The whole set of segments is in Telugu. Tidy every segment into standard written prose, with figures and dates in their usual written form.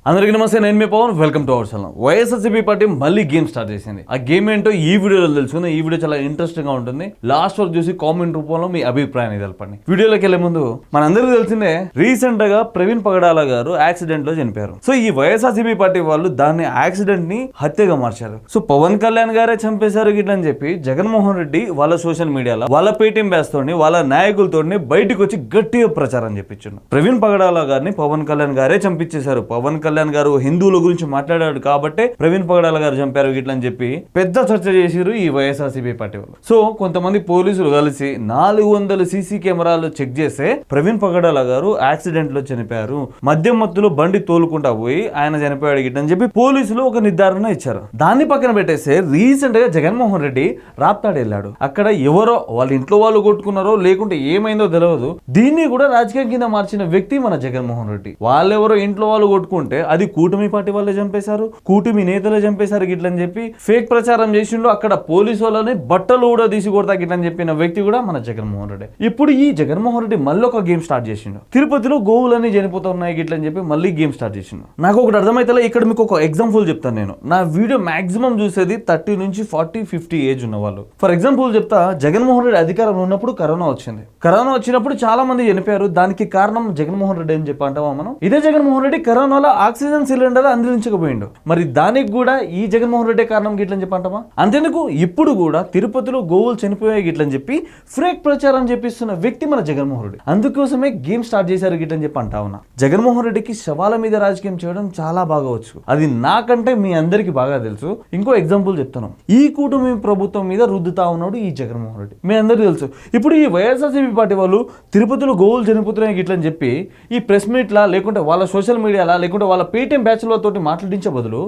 అందరికీ నమస్తే, నేను మీ Pavan. Welcome to our channel. YSRCP party మళ్ళీ గేమ్ స్టార్ట్ చేసింది. ఆ గేమ్ ఏంటో ఈ వీడియోలో తెలుసుకుందాం. ఈ వీడియో చాలా ఇంట్రెస్టింగ్ గా ఉంటుంది. లాస్ట్ వరకు చూసి కామెంట్ రూపంలో మీ అభిప్రాయాన్ని తెలపండి. వీడియోలోకి వెళ్లే ముందు మనందరికీ తెలిసిందే, రీసెంట్ గా ప్రవీణ్ పగడాల గారు యాక్సిడెంట్ లో చనిపోయారు. సో ఈ వైఎస్ఆర్సీపీ పార్టీ వాళ్ళు దాన్ని యాక్సిడెంట్ ని హత్యగా మార్చారు. సో పవన్ కళ్యాణ్ గారే చంపేశారు గిట్ల అని చెప్పి జగన్మోహన్ రెడ్డి వాళ్ళ సోషల్ మీడియాలో వాళ్ళ పేటీఎం బ్యాచ్ తోని వాళ్ళ నాయకులతోని బయటకు వచ్చి గట్టిగా ప్రచారం చెప్పించారు. ప్రవీణ్ పగడాల గారిని పవన్ కళ్యాణ్ గారే చంపించేశారు. పవన్ కళ్యాణ్ గారు హిందువుల గురించి మాట్లాడాడు కాబట్టి ప్రవీణ్ పగడాల గారు చంపారు గిట్ల అని చెప్పి పెద్ద చర్చ చేసిరు ఈ వైఎస్ఆర్సీపీ పార్టీ వాళ్ళు. సో కొంతమంది పోలీసులు కలిసి 400 సీసీ కెమెరాలు చెక్ చేస్తే ప్రవీణ్ పగడాల గారు యాక్సిడెంట్ లో చనిపోయారు, మద్యం మత్తులో బండి తోలుకుంటా పోయి ఆయన చనిపోయాడు గిట్ల అని చెప్పి పోలీసులు ఒక నిర్ధారణ ఇచ్చారు. దాన్ని పక్కన పెట్టేస్తే రీసెంట్ గా జగన్మోహన్ రెడ్డి రాప్తాడు వెళ్ళాడు. అక్కడ ఎవరో వాళ్ళ ఇంట్లో వాళ్ళు కొట్టుకున్నారో లేకుంటే ఏమైందో తెలియదు, దీన్ని కూడా రాజకీయం కింద మార్చిన వ్యక్తి మన జగన్మోహన్ రెడ్డి. వాళ్ళెవరో ఇంట్లో వాళ్ళు కొట్టుకుంటే అది కూటమి పార్టీ వాళ్ళే చంపేశారు, కూటమి నేతలే చంపేశారు గిట్లని చెప్పి ఫేక్ ప్రచారం చేసిండు. అక్కడ పోలీసు వాళ్ళని బట్టలు కూడా తీసి కొడతా గిట్లని చెప్పిన వ్యక్తి కూడా మన జగన్మోహన్ రెడ్డి. ఇప్పుడు ఈ జగన్మోహన్ రెడ్డి మళ్ళీ ఒక గేమ్ స్టార్ట్ చేసిండు. తిరుపతిలో గోవులన్నీ చనిపోతున్నాయి గిట్లని చెప్పి మళ్ళీ గేమ్ స్టార్ట్ చేసిండు. నాకు ఒకటి అర్థమైతే ఇక్కడ మీకు ఒక ఎగ్జాంపుల్ చెప్తాను. నేను నా వీడియో మాక్సిమం చూసేది 30 నుంచి 40-50 ఏజ్ ఉన్న వాళ్ళు. ఫర్ ఎగ్జాంపుల్ చెప్తా, జగన్మోహన్ రెడ్డి అధికారంలో ఉన్నప్పుడు కరోనా వచ్చింది. కరోనా వచ్చినప్పుడు చాలా మంది చనిపోయారు. దానికి కారణం జగన్మోహన్ రెడ్డి అని చెప్పి అంటావా మనం? ఇదే జగన్మోహన్ రెడ్డి కరోనాలో ఆక్సిజన్ సిలిండర్ అందించకపోయిండు. మరి దానికి కూడా ఈ జగన్మోహన్ రెడ్డి కారణం గిట్లని చెప్పి అంటామా? అంతేందుకు ఇప్పుడు కూడా తిరుపతిలో గోవులు చనిపోయాయి గిట్లని చెప్పి ఫేక్ ప్రచారం చేపిస్తున్న వ్యక్తి మన జగన్మోహన్ రెడ్డి. అందుకోసమే గేమ్ స్టార్ట్ చేశారు గిట్లని చెప్పి అంటా ఉన్నా. జగన్మోహన్ రెడ్డికి శవాల మీద రాజకీయం చేయడం చాలా బాగా వచ్చు. అది నాకంటే మీ అందరికి బాగా తెలుసు. ఇంకో ఎగ్జాంపుల్ చెప్తాను. ఈ కూటమి ప్రభుత్వం మీద రుద్దుతా ఉన్నాడు ఈ జగన్మోహన్ రెడ్డి, మీ అందరికీ తెలుసు. ఇప్పుడు ఈ వైఎస్ఆర్సీపీ పార్టీ వాళ్ళు తిరుపతిలో గోవులు చనిపోతున్నాయి గిట్లని చెప్పి ఈ ప్రెస్ మీట్లా లేకుంటే వాళ్ళ సోషల్ మీడియాలా లేకుంటే వాళ్ళ పేటీఎం బ్యాచ్లతోటి మాట్లాడించే బదులు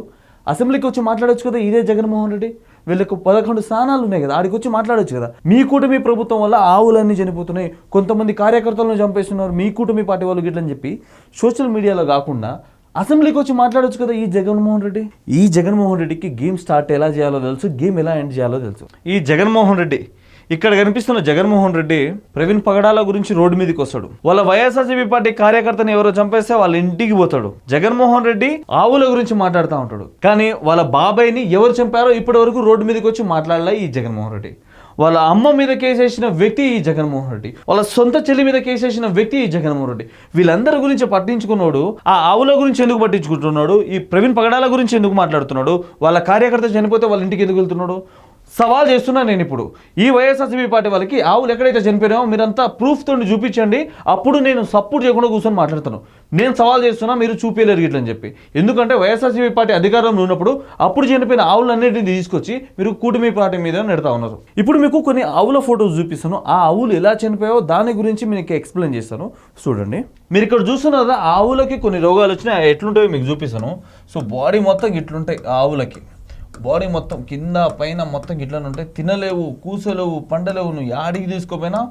అసెంబ్లీకి వచ్చి మాట్లాడొచ్చు కదా. ఇదే జగన్మోహన్ రెడ్డి, వీళ్ళకు 11 స్థానాలు ఉన్నాయి కదా, ఆడికి వచ్చి మాట్లాడొచ్చు కదా. మీ కూటమి ప్రభుత్వం వల్ల ఆవులన్నీ చనిపోతున్నాయి, కొంతమంది కార్యకర్తలను చంపేస్తున్నారు మీ కూటమి పార్టీ వాళ్ళు గిట్లని చెప్పి సోషల్ మీడియాలో కాకుండా అసెంబ్లీకి వచ్చి మాట్లాడొచ్చు కదా ఈ జగన్మోహన్ రెడ్డి. ఈ జగన్మోహన్ రెడ్డికి గేమ్ స్టార్ట్ ఎలా చేయాలో తెలుసు, గేమ్ ఎలా ఎండ్ చేయాలో తెలుసు. ఈ జగన్మోహన్ రెడ్డి, ఇక్కడ కనిపిస్తున్న జగన్మోహన్ రెడ్డి ప్రవీణ్ పగడాల గురించి రోడ్డు మీదకి వస్తాడు. వాళ్ళ వైఎస్ఆర్సీపీ పార్టీ కార్యకర్తని ఎవరో చంపేస్తే వాళ్ళ ఇంటికి పోతాడు. జగన్మోహన్ రెడ్డి ఆవుల గురించి మాట్లాడుతూ ఉంటాడు. కానీ వాళ్ళ బాబాయ్ని ఎవరు చంపారో ఇప్పటి వరకు రోడ్డు మీదకి వచ్చి మాట్లాడలే ఈ జగన్మోహన్ రెడ్డి. వాళ్ళ అమ్మ మీద కేసేసిన వ్యక్తి ఈ జగన్మోహన్ రెడ్డి. వాళ్ళ సొంత చెల్లి మీద కేసేసిన వ్యక్తి ఈ జగన్మోహన్ రెడ్డి. వీళ్ళందరి గురించి పట్టించుకున్నాడు. ఆ ఆవుల గురించి ఎందుకు పట్టించుకుంటున్నాడు? ఈ ప్రవీణ్ పగడాల గురించి ఎందుకు మాట్లాడుతున్నాడు? వాళ్ళ కార్యకర్త చనిపోతే వాళ్ళ ఇంటికి ఎందుకు వెళ్తున్నాడు? సవాల్ చేస్తున్నా నేను ఇప్పుడు. ఈ వైఎస్ఆర్సీపీ పార్టీ వాళ్ళకి ఆవులు ఎక్కడైతే చనిపోయామో మీరంతా ప్రూఫ్ తోటి చూపించండి, అప్పుడు నేను సపోర్ట్ చేయకుండా కూర్చొని మాట్లాడతాను. నేను సవాల్ చేస్తున్నా, మీరు చూపించలేరు గిట్లని చెప్పి. ఎందుకంటే వైఎస్ఆర్సీపీ పార్టీ అధికారంలో ఉన్నప్పుడు అప్పుడు చనిపోయిన ఆవులన్నింటినీ తీసుకొచ్చి మీరు కూటమి పార్టీ మీద నెడతా ఉన్నారు. ఇప్పుడు మీకు కొన్ని ఆవుల ఫోటోస్ చూపిస్తాను. ఆ ఆవులు ఎలా చనిపోయావో దాని గురించి మీకు ఎక్స్ప్లెయిన్ చేస్తాను. చూడండి, మీరు ఇక్కడ చూస్తున్నారు కదా, ఆవులకి కొన్ని రోగాలు వచ్చినాయి, ఎట్లుంటాయో మీకు చూపిస్తాను. సో బాడీ మొత్తం ఇట్లుంటాయి ఆవులకి. బాడీ మొత్తం కింద పైన మొత్తం గిట్లనే ఉంటాయి. తినలేవు, కూసలేవు, పండలేవు. నువ్వు యాడికి తీసుకోపోయినా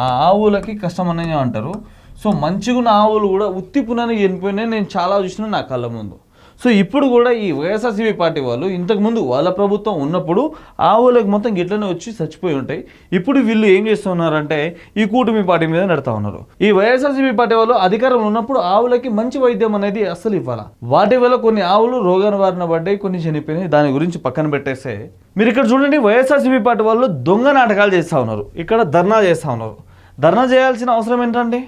ఆ ఆవులకి కష్టం అనేది అంటారు. సో మంచిగా ఉన్న ఆవులు కూడా ఉత్తి పునాన్ని చనిపోయినాయి. నేను చాలా చూసిన నా కళ్ళ ముందు. సో ఇప్పుడు కూడా ఈ వైఎస్ఆర్సీపీ పార్టీ వాళ్ళు ఇంతకుముందు వాళ్ళ ప్రభుత్వం ఉన్నప్పుడు ఆవులకు మొత్తం గిట్లనే వచ్చి చచ్చిపోయి ఉంటాయి. ఇప్పుడు వీళ్ళు ఏం చేస్తున్నారంటే ఈ కూటమి పార్టీ మీద నడుతా ఉన్నారు. ఈ వైఎస్ఆర్సీపీ పార్టీ వాళ్ళు అధికారంలో ఉన్నప్పుడు ఆవులకి మంచి వైద్యం అనేది అస్సలు ఇవ్వాలి. వాటి వల్ల కొన్ని ఆవులు రోగ నివారణ పడ్డాయి, కొన్ని చనిపోయినాయి. దాని గురించి పక్కన పెట్టేస్తే మీరు ఇక్కడ చూడండి, వైఎస్ఆర్సీపీ పార్టీ వాళ్ళు దొంగ నాటకాలు చేస్తూ ఉన్నారు. ఇక్కడ ధర్నా చేస్తూ ఉన్నారు. ధర్నా చేయాల్సిన అవసరం ఏంటండి?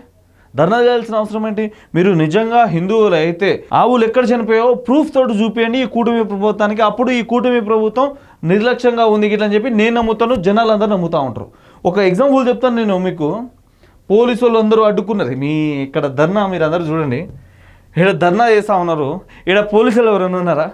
ధర్నా చేయాల్సిన అవసరం ఏంటి? మీరు నిజంగా హిందువులు అయితే ఆవులు ఎక్కడ చనిపోయావో ప్రూఫ్ తోటి చూపించండి ఈ కూటమి ప్రభుత్వానికి. అప్పుడు ఈ కూటమి ప్రభుత్వం నిర్లక్ష్యంగా ఉంది గిట్లని చెప్పి నేను నమ్ముతాను, జనాలందరూ నమ్ముతూ ఉంటారు. ఒక ఎగ్జాంపుల్ చెప్తాను నేను మీకు. పోలీసు వాళ్ళు అందరూ అడ్డుకున్నారు మీ ఇక్కడ ధర్నా. మీరు అందరూ చూడండి, ఇక్కడ ధర్నా చేస్తూ ఉన్నారు. ఇక్కడ పోలీసులు ఎవరైనా ఉన్నారా?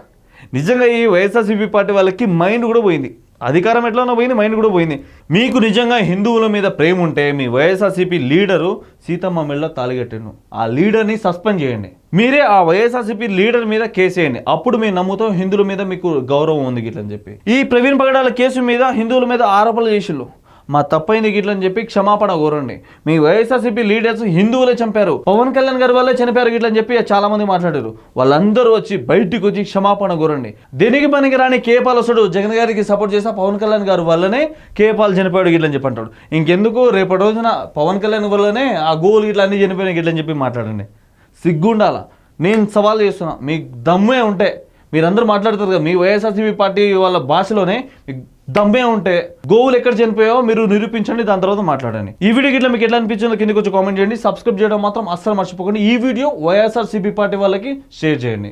నిజంగా ఈ వైఎస్ఆర్సీపీ పార్టీ వాళ్ళకి మైండ్ కూడా పోయింది. అధికారం ఎట్లనో పోయింది, మైండ్ కూడా పోయింది. మీకు నిజంగా హిందువుల మీద ప్రేమ ఉంటే మీ వైఎస్ఆర్సీపీ లీడరు సీతమ్మ మెళ్ళ తాళిగట్టిను, ఆ లీడర్ని సస్పెండ్ చేయండి. మీరే ఆ వైఎస్ఆర్సీపీ లీడర్ మీద కేసు వేయండి. అప్పుడు మేము నమ్ముతాం హిందువుల మీద మీకు గౌరవం ఉంది గిట్లని చెప్పి. ఈ ప్రవీణ్ పగడాల కేసు మీద హిందువుల మీద ఆరోపణలు చేసిళ్ళు. మా తప్పైంది గిట్లని చెప్పి క్షమాపణ కోరండి. మీ వైఎస్ఆర్సీపీ లీడర్స్ హిందువులే చంపారు, పవన్ కళ్యాణ్ గారి వల్లే చనిపోయారు గిట్లని చెప్పి చాలా మంది మాట్లాడారు. వాళ్ళందరూ వచ్చి బయటికి వచ్చి క్షమాపణ కోరండి. దేనికి పనికి రాని కేపాల్ వస్తాడు, జగన్ గారికి సపోర్ట్ చేస్తా పవన్ కళ్యాణ్ గారి వల్లనే కేపాల్ చనిపోయాడు గిట్లని చెప్పి అంటాడు. ఇంకెందుకు రేపటి రోజున పవన్ కళ్యాణ్ వల్లనే ఆ గోల్ గిట్ల అన్ని చనిపోయిన గిట్లని చెప్పి మాట్లాడండి. సిగ్గుండాల. నేను సవాల్ చేస్తున్నా, మీకు దమ్మే ఉంటే మీరందరూ మాట్లాడుతారు కదా, మీ వైఎస్ఆర్సీపీ పార్టీ వాళ్ళ భాషలోనే మీకు దమ్మే ఉంటే గోవులు ఎక్కడ చనిపోయావో మీరు నిరూపించండి, దాని తర్వాత మాట్లాడండి. ఈ వీడియో గిట్లా మీకు ఎట్లా అనిపించిందో కిందకి వచ్చి కామెంట్ చేయండి. సబ్స్క్రైబ్ చేయడం మాత్రం అస్సలు మర్చిపోకండి. ఈ వీడియో వైఎస్ఆర్సీపీ పార్టీ వాళ్ళకి షేర్ చేయండి.